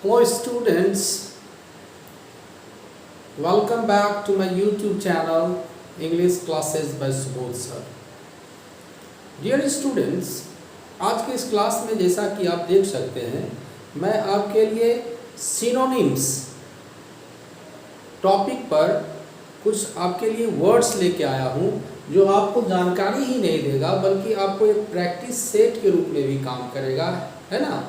Hello students, welcome back to my YouTube channel English Classes by Subodh Sir. Dear students, आज के इस class में जैसा कि आप देख सकते हैं मैं आपके लिए सिनोनिम्स टॉपिक पर कुछ आपके लिए वर्ड्स लेके आया हूँ जो आपको जानकारी ही नहीं देगा बल्कि आपको एक प्रैक्टिस सेट के रूप में भी काम करेगा, है ना।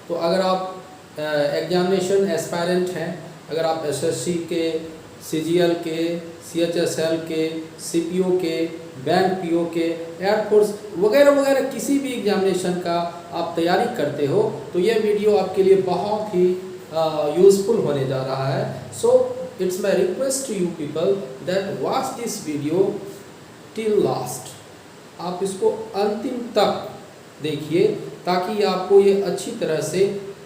तो अगर आप एग्जामिनेशन एस्पायरेंट हैं, अगर आप एसएससी के, सीजीएल के, सीएचएसएल के, सीपीओ के, बैंक पीओ के, एयरफोर्स वगैरह वगैरह किसी भी एग्जामिनेशन का आप तैयारी करते हो तो ये वीडियो आपके लिए बहुत ही यूज़फुल होने जा रहा है। So it's my request to you people that watch this video till last. आप इसको अंतिम तक देखिए ताकि आपको ये अच्छी तरह से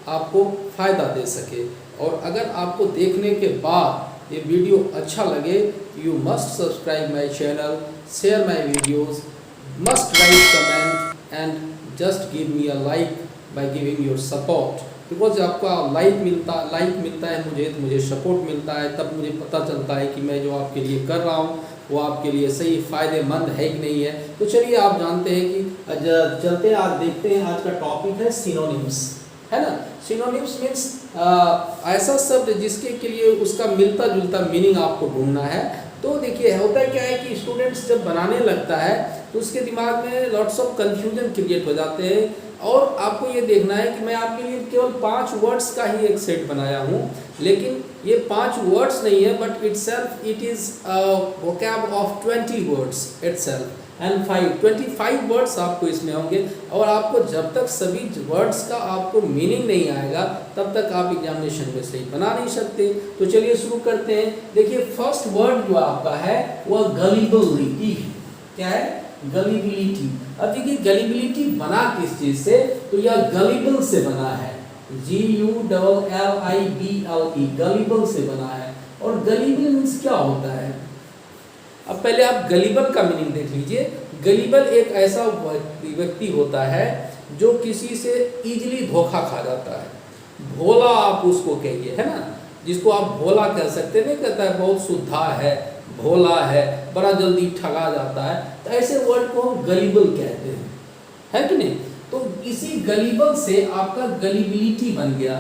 आपको फ़ायदा दे सके। और अगर आपको देखने के बाद ये वीडियो अच्छा लगे, you must subscribe my channel, share my videos, must write comment and just give me a like by giving your support. Because आपका लाइक मिलता है मुझे, तो मुझे सपोर्ट मिलता है, तब मुझे पता चलता है कि मैं जो आपके लिए कर रहा हूँ वो आपके लिए सही फ़ायदेमंद है कि नहीं है। तो चलिए आप जानते हैं कि चलते हैं, आज देखते हैं। आज का टॉपिक है सिनोनिम्स, है ना। सिनोनिम्स मीन्स ऐसा शब्द जिसके के लिए उसका मिलता जुलता मीनिंग आपको ढूंढना है। तो देखिए होता क्या है कि स्टूडेंट्स जब बनाने लगता है तो उसके दिमाग में लॉट्स ऑफ कंफ्यूजन क्रिएट हो जाते हैं। और आपको ये देखना है कि मैं आपके लिए केवल 5 वर्ड्स का ही एक सेट बनाया हूँ, लेकिन ये 5 वर्ड्स नहीं है but it is vocab of 20 words itself and 25 words आपको इसमें होंगे। और आपको जब तक सभी वर्ड्स का आपको मीनिंग नहीं आएगा तब तक आप एग्जामिनेशन में सही बना नहीं सकते। तो चलिए शुरू करते हैं। देखिए फर्स्ट वर्ड जो आपका है वह गलिबिलिटी। क्या है? गलिबिलिटी। अब देखिए गलिबिलिटी बना किस चीज से, तो यह गलिबल से बना है, GULLIBLE, गलिबल से बना है। और गलिबल मीन्स क्या होता है? अब पहले आप गलिबल का मीनिंग देख लीजिए। गलिबल एक ऐसा व्यक्ति होता है जो किसी से इजीली धोखा खा जाता है। भोला आप उसको कहिए, है ना, जिसको आप भोला कह सकते हैं। नहीं कहता है बहुत शुद्धा है, भोला है, बड़ा जल्दी ठगा जाता है, तो ऐसे वर्ड को हम गलिबल कहते हैं, है कि नहीं। तो इसी गलिबल से आपका गलिबिलिटी बन गया।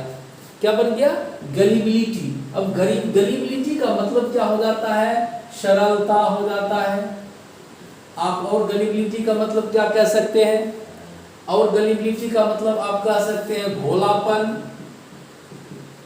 क्या बन गया? गलिबिलिटी। अब गलिबिलिटी का मतलब क्या हो जाता है? सरलता हो जाता है। आप और गलिबिलिटी का मतलब क्या कह सकते हैं? और गलिबिलिटी का मतलब आप कह सकते हैं भोलापन।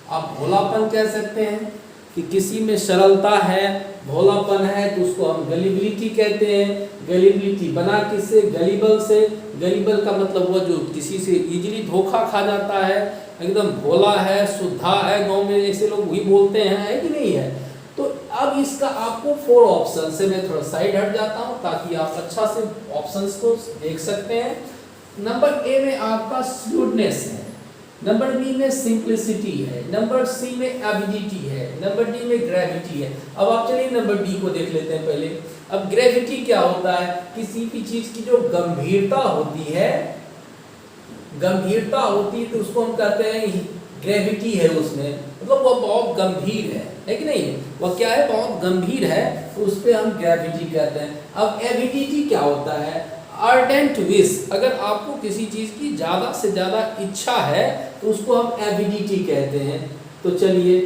आप भोलापन कह सकते हैं कि किसी में सरलता है, भोलापन है, तो उसको हम गलिबिलिटी कहते हैं। गलिबिलिटी बना किससे? गलिबल से। गलिबल का मतलब वो जो किसी से इजीली धोखा खा जाता है, एकदम भोला है, शुद्धा है, गांव में ऐसे लोग वही बोलते हैं, है कि नहीं है। तो अब इसका आपको 4 ऑप्शन से मैं थोड़ा साइड हट जाता हूं ताकि आप अच्छा से ऑप्शंस को देख सकते हैं। नंबर ए में आपका स्लूडनेस है, नंबर बी में सिंप्लिसिटी है, नंबर सी में एबिलिटी है, नंबर डी में ग्रेविटी है। अब आप चलिए नंबर डी को देख लेते हैं पहले। अब ग्रेविटी क्या होता है? किसी भी चीज की जो गंभीरता होती है, तो उसको हम कहते हैं ग्रेविटी है उसमें, मतलब वह बहुत गंभीर है कि नहीं। वह क्या है? बहुत गंभीर है, तो उस पर हम ग्रेविटी कहते हैं। अब एबिलिटी क्या होता है? Ardent wish. अगर आपको किसी चीज की ज्यादा से ज्यादा इच्छा है तो उसको हम एबिलिटी कहते हैं। तो चलिए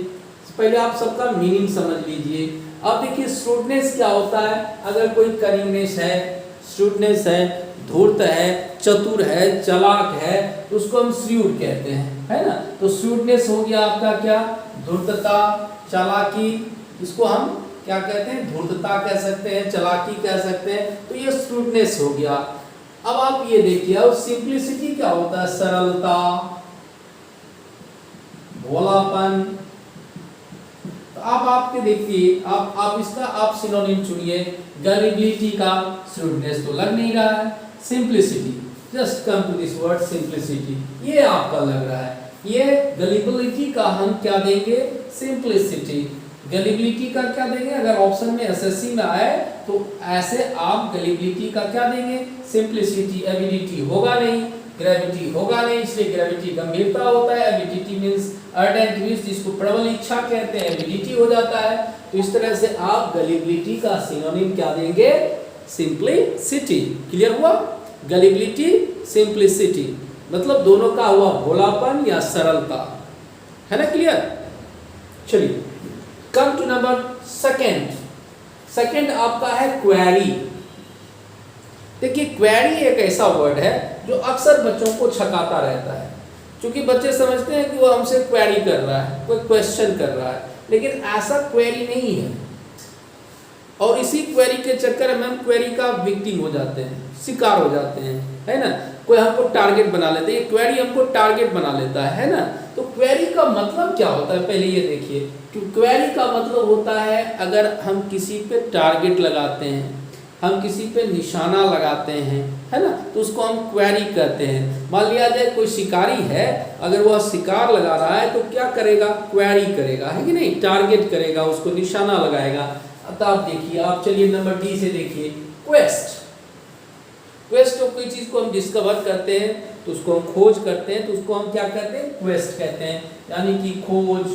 पहले आप सबका मीनिंग समझ लीजिए। अब देखिए स्टूडनेस क्या होता है? अगर कोई कनिंगनेस है, स्टूडनेस है, धूर्त है, चतुर है, चालाक है, तो उसको हम श्रूड कहते हैं, है ना। तो स्टूडनेस हो गया आपका क्या? धूर्तता, चालाकी, इसको हम क्या कहते हैं? धूर्तता कह सकते हैं, चालाकी कह सकते हैं। तो ये स्टूडनेस हो गया। अब आप ये देखिए, अब सिंप्लिसिटी क्या होता है? सरलता, भोलापन। तो अब आपके देखिए, आप इसका आप सिनोनिम चुनिए। गलिबिलिटी का स्टूडनेस तो लग नहीं रहा है, simplicity, just come to this word simplicity, ये आपका लग रहा है। ये गलिबिलिटी का हम क्या देंगे? सिंप्लिसिटी। गलिबिलिटी का क्या देंगे? अगर ऑप्शन में एसएससी में आए तो ऐसे आप गलिबिलिटी का क्या देंगे? सिंप्लिसिटी। एबिलिटी होगा नहीं, ग्रेविटी होगा नहीं, इसलिए ग्रेविटी गंभीरता होता है। एबिडिटी मींस अर्डेंट मींस जिसको प्रबल इच्छा कहते हैं, एबिडिटी हो जाता है। तो इस तरह से आप गलिबिलिटी का सिनोनिम क्या देंगे? सिंपलिसिटी। क्लियर हुआ? गलिबिलिटी, सिंपलिसिटी मतलब दोनों का हुआ भोलापन या सरलता, है ना? क्लियर? चलिए come to number second. Second आपका है क्वेरी। देखिए क्वेरी एक ऐसा वर्ड है जो अक्सर बच्चों को छकाता रहता है, क्योंकि बच्चे समझते हैं कि वो हमसे क्वेरी कर रहा है, कोई क्वेश्चन कर रहा है, लेकिन ऐसा क्वेरी नहीं है। और इसी क्वेरी के चक्कर में हम क्वेरी का विक्टिम हो जाते हैं, शिकार हो जाते हैं, है ना? कोई हमको टारगेट बना लेता है, ये क्वेरी हमको टारगेट बना लेता है ना? तो क्वेरी का मतलब क्या होता है पहले ये देखिए कि क्वेरी का मतलब होता है अगर हम किसी पे टारगेट लगाते हैं, हम किसी पे निशाना लगाते हैं, है ना, तो उसको हम क्वेरी कहते हैं। मान लिया जाए कोई शिकारी है, अगर वह शिकार लगा रहा है तो क्या करेगा? क्वेरी करेगा, है कि नहीं? टारगेट करेगा, उसको निशाना लगाएगा। अब आप देखिए, आप चलिए नंबर डी से देखिए, क्वेस्ट। क्वेस्ट तो कोई चीज को हम डिस्कवर करते हैं तो उसको हम खोज करते हैं, तो उसको हम क्या कहते हैं? क्वेस्ट कहते हैं, यानी कि खोज,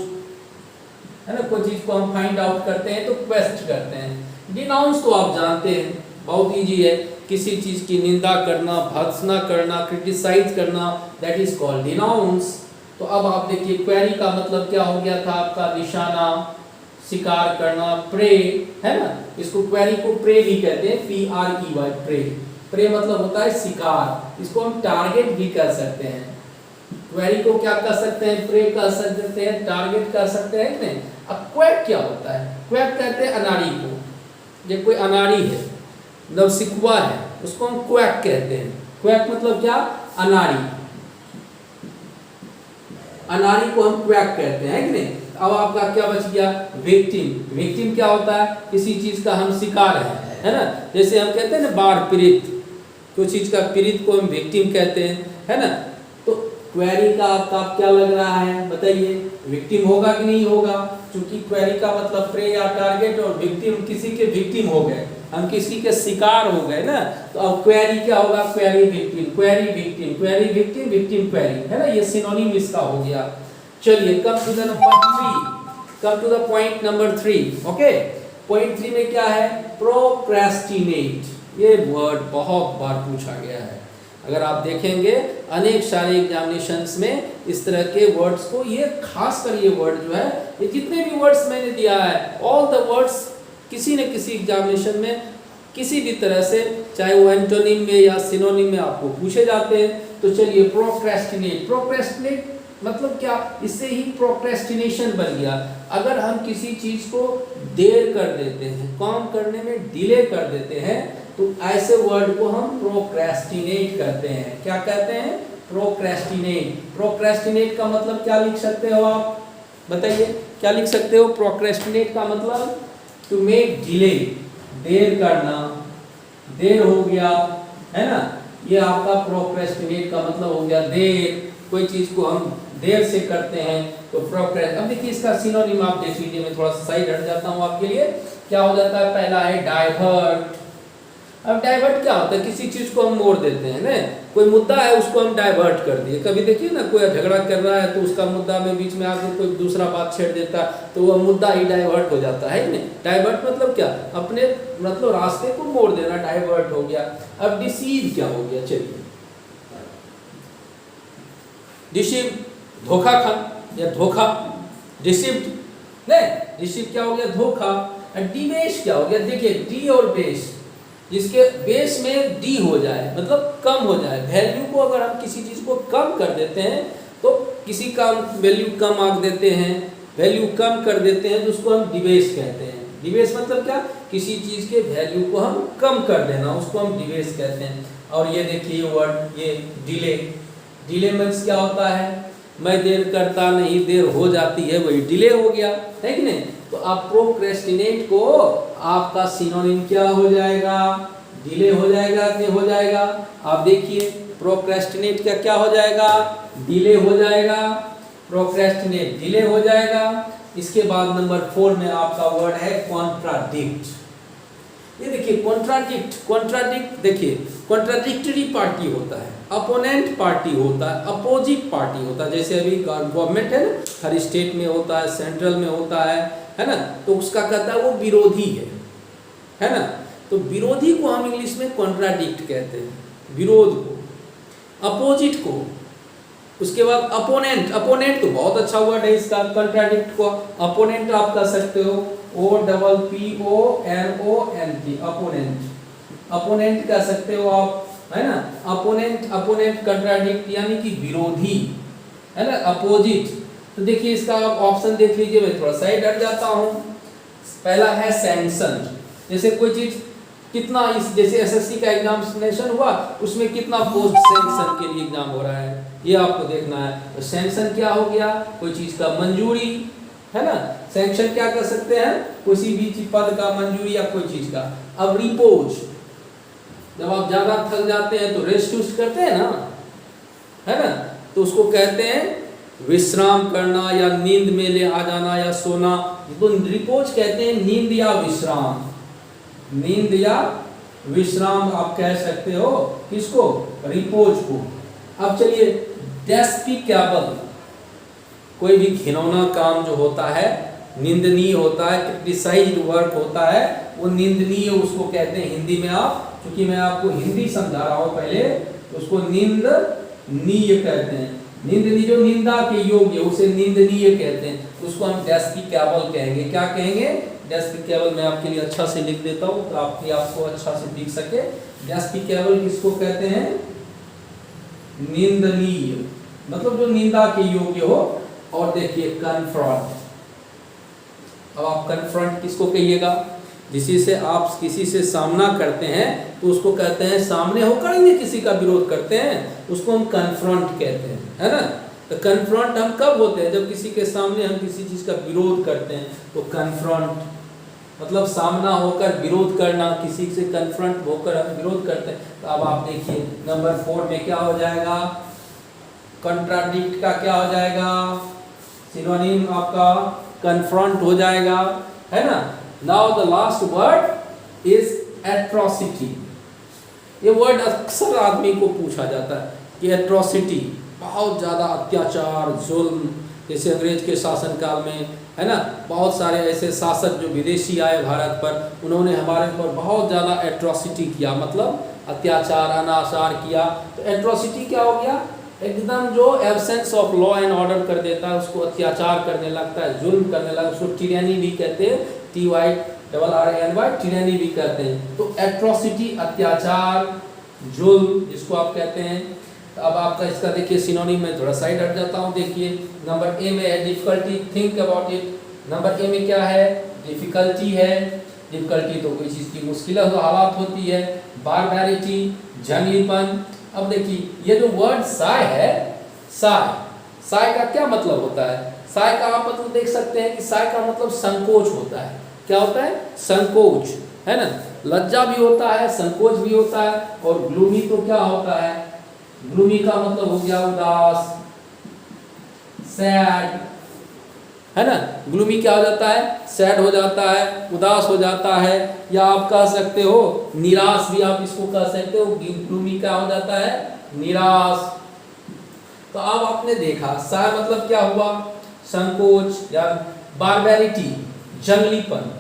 है ना? कोई चीज को हम फाइंड आउट करते हैं तो क्वेस्ट करते हैं। डिनाउंस तो आप जानते हैं, बहुत इजी है, किसी चीज की निंदा करना, भर्त्सना करना, क्रिटिसाइज करना, दैट इज कॉल्ड डिनाउंस। तो अब आप देखिए क्वेरी का मतलब क्या हो गया था आपका? निशाना, शिकार करना, प्रे, है ना? इसको क्वेरी को प्रे भी कहते हैं, PREY, प्रे। प्रे मतलब होता है शिकार, इसको हम टारगेट भी कह सकते हैं। क्वेरी को क्या कह सकते हैं? प्रे कह सकते हैं, टारगेट कह सकते हैं, नहीं? अब क्वैक क्या होता है? क्वैक कहते हैं अनाड़ी को। ये कोई अनाड़ी है, नवसिखुआ है, उसको हम क्वैक कहते हैं। क्वैक मतलब क्या? अनाड़ी। अनाड़ी को हम क्वैक कहते हैं, कि नहीं? अब आपका क्या बच गया? विक्टिम। विक्टिम क्या होता है? किसी चीज का हम शिकार है ना? जैसे हम कहते हैं ना बाढ़ पीड़ित, कोई चीज का पीड़ित को हम विक्टिम कहते हैं, है ना? तो क्वेरी का आपका क्या लग रहा है बताइए? विक्टिम होगा कि नहीं होगा? क्योंकि क्वेरी का मतलब प्रे या टारगेट, और विक्टिम किसी के विक्टिम हो गए, हम किसी के शिकार हो गए ना। तो अब क्वेरी क्या होगा? Query victim, query victim, query victim, victim query, है ना? ये सिनोनिम इसका हो गया। चलिए come to the number 3, come to the point number 3। Okay, point 3 में क्या है? प्रोक्रेस्टिनेट। ये वर्ड बहुत बार पूछा गया है, अगर आप देखेंगे अनेक सारे एग्जामिनेशंस में इस तरह के वर्ड्स को, ये खास कर ये वर्ड जो है, ये जितने भी वर्ड्स मैंने दिया है, ऑल द वर्ड्स किसी न किसी एग्जामिनेशन में किसी भी तरह से, चाहे वो एंटोनिम में या सिनोनिम में आपको पूछे जाते हैं। तो चलिए प्रोक्रेस्टिनेट। प्रोक्रेस्टिनेट मतलब क्या? इससे ही प्रोक्रेस्टिनेशन बन गया। अगर हम किसी चीज को देर कर देते हैं, काम करने में डिले कर देते हैं, तो ऐसे वर्ड को हम प्रोक्रेस्टिनेट करते हैं। क्या कहते हैं? प्रोक्रेस्टिनेट। प्रोक्रेस्टिनेट का मतलब क्या लिख सकते हो आप? बताइए क्या लिख सकते हो? प्रोक्रेस्टिनेट का मतलब टू मेक डिले, देर करना, देर हो गया, है ना? ये आपका प्रोक्रेस्टिनेट का मतलब हो गया देर। कोई चीज को हम देर से करते हैं तो प्रोक्रेस्ट। अब देखिए इसका सिनोनिम आप देख लीजिए, मैं थोड़ा सा साइड हट जाता हूँ आपके लिए। क्या हो जाता है? पहला है डाइवर्ट। अब डाइवर्ट क्या होता है? किसी चीज को हम मोड़ देते हैं ना, कोई मुद्दा है उसको हम डाइवर्ट कर दिए। कभी देखिए ना कोई झगड़ा कर रहा है तो उसका मुद्दा में बीच में आके कोई दूसरा बात छेड़ देता है, तो वह मुद्दा ही डाइवर्ट हो जाता है नहीं? डाइवर्ट मतलब क्या? अपने मतलब रास्ते को मोड़ देना, डाइवर्ट हो गया। अब डिसीव क्या हो गया? चलिए डिसीव, धोखा खा या धोखा, डिसीव्ड नहीं, डिसीव क्या हो गया? धोखा। डिबेस क्या हो गया? देखिए डी और बेस, जिसके बेस में डी हो जाए मतलब कम हो जाए। वैल्यू को अगर हम किसी चीज को कम कर देते हैं, तो किसी का वैल्यू कम आंक देते हैं, वैल्यू कम कर देते हैं, तो उसको हम डिबेस कहते हैं। डिबेस मतलब क्या? किसी चीज के वैल्यू को हम कम कर देना, उसको हम डिबेस कहते हैं। और ये देखिए वर्ड, ये डिले। डिले मीन्स क्या होता है? मैं देर करता नहीं, देर हो जाती है, वही डिले हो गया, है कि नहीं? तो आप प्रोक्रेस्टिनेट को आपका सिनोनिम क्या हो जाएगा? डिले हो जाएगा कि हो जाएगा? आप देखिए प्रोक्रेस्टिनेट का क्या हो जाएगा? डिले हो जाएगा। प्रोक्रेस्टिनेट डिले हो जाएगा। इसके बाद नंबर 4 में आपका वर्ड है कॉन्ट्राडिक्ट। ये देखिए कॉन्ट्राडिक्ट देखिए, कॉन्ट्राडिक्टरी पार्टी होता है, अपोनेंट पार्टी होता है, अपोजिट पार्टी होता है। जैसे अभी गवर्नमेंट है ना, हर स्टेट में होता है, सेंट्रल में होता है ना, तो उसका कहता है वो विरोधी है ना। तो विरोधी को हम इंग्लिश में कॉन्ट्राडिक्ट कहते हैं, विरोध को, अपोजिट को। उसके बाद अपोनेंट तो बहुत अच्छा वर्ड है इसका, कॉन्ट्राडिक्ट को अपोनेंट आप कह सकते हो, OPPONENT, अपोनेंट कह सकते हो आप, है ना। अपोनेंट कॉन्ट्राडिक्ट यानी कि विरोधी, है ना, अपोजिट। तो देखिए इसका आप ऑप्शन देख लीजिए, मैं थोड़ा साइड हट जाता हूँ। पहला है सैंक्शन, जैसे कोई चीज कितना, इस जैसे एसएससी का एग्जामिनेशन हुआ, उसमें कितना पोस्ट सैंक्शन के लिए एग्जाम हो रहा है, ये आपको देखना है। तो सैंक्शन क्या हो गया, कोई चीज का मंजूरी, है ना। सैंक्शन क्या कर सकते हैं, किसी भी पद का मंजूरी या कोई चीज का। अब रिपोज, जब आप ज्यादा थक जाते हैं तो रेस्ट करते हैं ना, है ना, तो उसको कहते हैं विश्राम करना या नींद में ले आ जाना या सोना, तो रिपोज कहते हैं नींद या विश्राम, नींद या विश्राम आप कह सकते हो किसको, रिपोज को। अब चलिए डेस्पिकेबल, कोई भी घिनौना काम जो होता है, निंदनीय होता है, क्रिटिसाइज्ड वर्क होता है, वो निंदनीय उसको कहते हैं हिंदी में। आप क्योंकि मैं आपको हिंदी समझा रहा हूं पहले, तो उसको निंदनीय कहते हैं। निंदनीय जो निंदा के योग्य, उसे निंदनीय कहते हैं, उसको हम डेस्पिकेबल कहेंगे। क्या कहेंगे, डेस्पिकेबल। मैं आपके लिए अच्छा से लिख देता हूँ तो आपको अच्छा से दिख सके। डेस्पिकेबल किसको कहते हैं, निंदनीय, मतलब जो निंदा के योग्य हो। और देखिए कन्फ्रंट, अब आप कन्फ्रंट किसको कहिएगा, जिसी से आप किसी से सामना करते हैं तो उसको कहते हैं, सामने होकर ही किसी का विरोध करते हैं, उसको हम कन्फ्रंट कहते हैं, है ना। तो कन्फ्रंट हम कब होते हैं, जब किसी के सामने हम किसी चीज का विरोध करते हैं, तो कन्फ्रंट मतलब सामना होकर विरोध करना, किसी से कन्फ्रंट होकर हम विरोध करते हैं। तो अब आप देखिए नंबर 4 में क्या हो जाएगा, कॉन्ट्राडिक्ट का क्या हो जाएगा, सिनोनिम आपका कन्फ्रंट हो जाएगा, है ना। Now the last word is atrocity. ये वर्ड अक्सर आदमी को पूछा जाता है कि एट्रोसिटी, बहुत ज़्यादा अत्याचार, जुल्म, जैसे अंग्रेज के शासनकाल में, है ना, बहुत सारे ऐसे शासक जो विदेशी आए भारत पर, उन्होंने हमारे ऊपर बहुत ज़्यादा एट्रोसिटी किया, मतलब अत्याचार, अनाचार किया। तो एट्रोसिटी क्या हो गया, एकदम जो absence of law and order कर देता है, उसको अत्याचार करने लगता है, जुल्म करने लगता है, उसको टिरैनी भी कहते हैं, TYRRANY, टिरैनी भी कहते हैं। तो एट्रोसिटी अत्याचार, जुल्म जिसको आप कहते हैं। तो अब आपका इसका देखिए सिनोनिम में थोड़ा साइड हट जाता हूँ। देखिए नंबर ए में है difficulty, think about it. Number A में क्या है, डिफिकल्टी है। डिफिकल्टी तो कोई चीज़ की मुश्किल हालात होती है। बारबैरिटी, जंगलीपन। अब देखिए ये जो वर्ड साय है, साय का क्या मतलब होता है, साय का आप मतलब देख सकते हैं कि साय का मतलब संकोच होता है। क्या होता है, संकोच, है ना। लज्जा भी होता है, संकोच भी होता है। और ग्लूमी तो क्या होता है, ग्लूमी का मतलब हो गया उदास, सैड, है ना। ग्लूमी क्या हो जाता है, सैड हो जाता है, उदास हो जाता है, या आप कह सकते हो निराश भी आप इसको कह सकते हो। ग्लूमी क्या हो जाता है, निराश। तो अब आपने देखा सा मतलब क्या हुआ, संकोच या बारबैरिटी, जंगलीपन।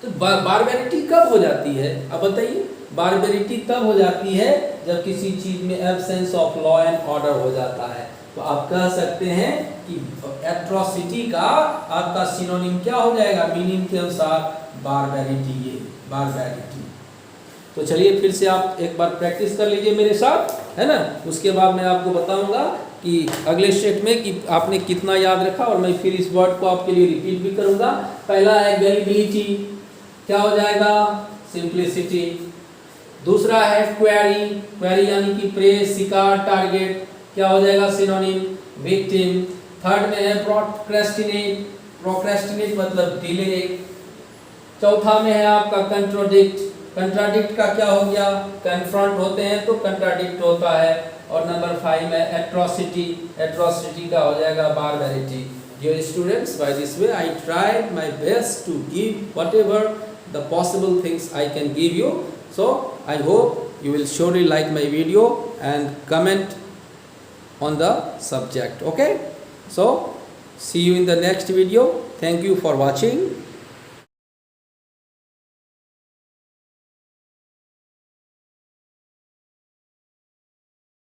तो बारबैरिटी कब हो जाती है, अब बताइए। बारबैरिटी तब हो जाती है जब किसी चीज में absence of law and order हो जाता है। तो आप कह सकते हैं कि एट्रोसिटी का आपका सिनोनिम क्या हो जाएगा, मीनिंग के अनुसार बारबैरिटी, ये बारबैरिटी। तो चलिए फिर से आप एक बार प्रैक्टिस कर लीजिए मेरे साथ, है ना। उसके बाद मैं आपको बताऊंगा कि अगले स्टेप में कि आपने कितना याद रखा, और मैं फिर इस वर्ड को आपके लिए रिपीट भी करूंगा। पहला है गलिबिलिटी, क्या हो जाएगा, सिंप्लिसिटी। दूसरा है क्वेरी, क्वेरी यानी कि प्रेस, शिकार, टारगेट, क्या हो जाएगा, सिनोनिम, विक्टिम। थर्ड में है प्रोक्रेस्टिनेट, प्रोक्रेस्टिनेट मतलब डिले। चौथा में है आपका कंट्रोडिक्ट, कंट्राडिक्ट का क्या हो गया, कन्फ्रंट होते हैं तो कंट्राडिक्ट होता है। और नंबर 5 में एट्रोसिटी, एट्रोसिटी का हो जाएगा बारबैरिटी। Dear students, by this way I tried my best to give whatever the possible things I can give you. So I hope you will surely like my video and comment on the subject. Okay, so see you in the next video. Thank you for watching.